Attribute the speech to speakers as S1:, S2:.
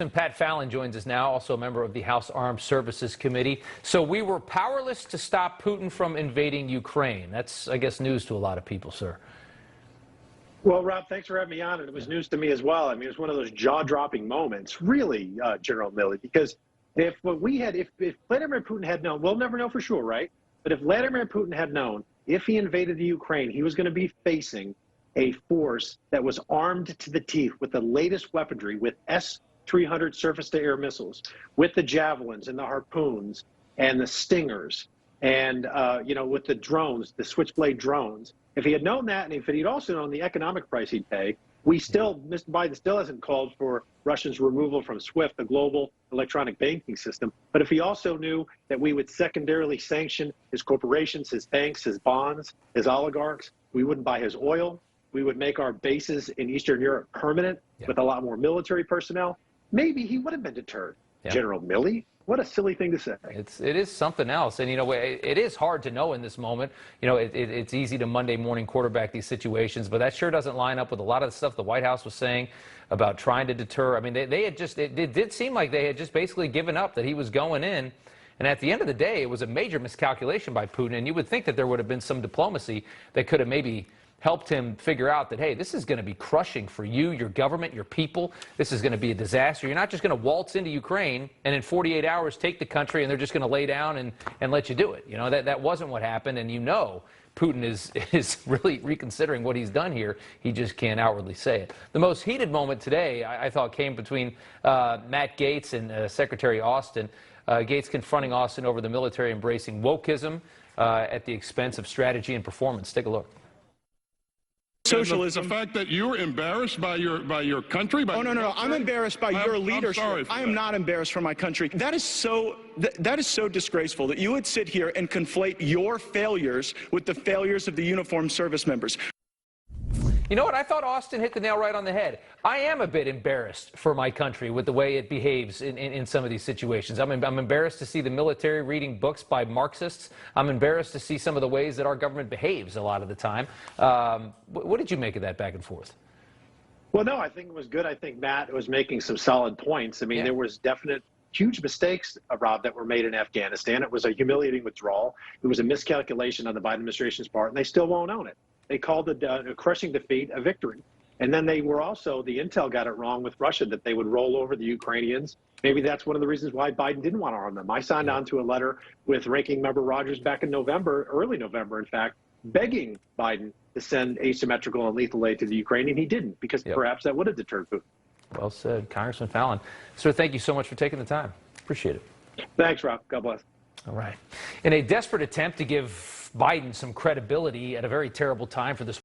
S1: And Pat Fallon joins us now, also a member of the House Armed Services Committee. So we were powerless to stop Putin from invading Ukraine. That's, I guess, news to a lot of people, sir.
S2: Well, Rob, thanks for having me on. And it was news to me as well. I mean, it was one of those jaw-dropping moments, really, General Milley, because if Vladimir Putin had known, we'll never know for sure, right? But if Vladimir Putin had known, if he invaded the Ukraine, he was going to be facing a force that was armed to the teeth with the latest weaponry, with S-300 surface-to-air missiles, with the javelins and the harpoons and the stingers, and with the drones, the Switchblade drones. If he had known that, and if he'd also known the economic price he'd pay, Mr. Biden still hasn't called for Russia's removal from SWIFT, the global electronic banking system. But if he also knew that we would secondarily sanction his corporations, his banks, his bonds, his oligarchs, we wouldn't buy his oil, we would make our bases in Eastern Europe permanent with a lot more military personnel, maybe he would have been deterred. General Milley, what a silly thing to say.
S1: It is something else. And, it is hard to know in this moment. It's easy to Monday morning quarterback these situations, but that sure doesn't line up with a lot of the stuff the White House was saying about trying to deter. I mean, it did seem like they had just basically given up, that he was going in. And at the end of the day, it was a major miscalculation by Putin. And you would think that there would have been some diplomacy that could have maybe helped him figure out that, hey, this is going to be crushing for you, your government, your people. This is going to be a disaster. You're not just going to waltz into Ukraine and in 48 hours take the country and they're just going to lay down and let you do it. That wasn't what happened. And Putin is really reconsidering what he's done here. He just can't outwardly say it. The most heated moment today, I thought, came between Matt Gaetz and Secretary Austin. Gaetz confronting Austin over the military embracing wokeism at the expense of strategy and performance. Take a look.
S3: Socialism. The fact that you're embarrassed by your country.
S4: Oh, no. I'm embarrassed by your leadership. I am not embarrassed for my country. That is so disgraceful that you would sit here and conflate your failures with the failures of the uniformed service members.
S1: You know what? I thought Austin hit the nail right on the head. I am a bit embarrassed for my country with the way it behaves in some of these situations. I'm embarrassed to see the military reading books by Marxists. I'm embarrassed to see some of the ways that our government behaves a lot of the time. What did you make of that back and forth?
S2: Well, no, I think it was good. I think Matt was making some solid points. I mean, there was definite huge mistakes, Rob, that were made in Afghanistan. It was a humiliating withdrawal. It was a miscalculation on the Biden administration's part, and they still won't own it. They called a crushing defeat a victory. And then they were also, the intel got it wrong with Russia, that they would roll over the Ukrainians. Maybe that's one of the reasons why Biden didn't want to arm them. I signed on to a letter with Ranking Member Rogers back in November, early November, in fact, begging Biden to send asymmetrical and lethal aid to the Ukraine, and he didn't, because perhaps that would have deterred Putin.
S1: Well said, Congressman Fallon. Sir, thank you so much for taking the time. Appreciate it.
S2: Thanks, Rob. God bless.
S1: All right. In a desperate attempt to give Biden some credibility at a very terrible time for this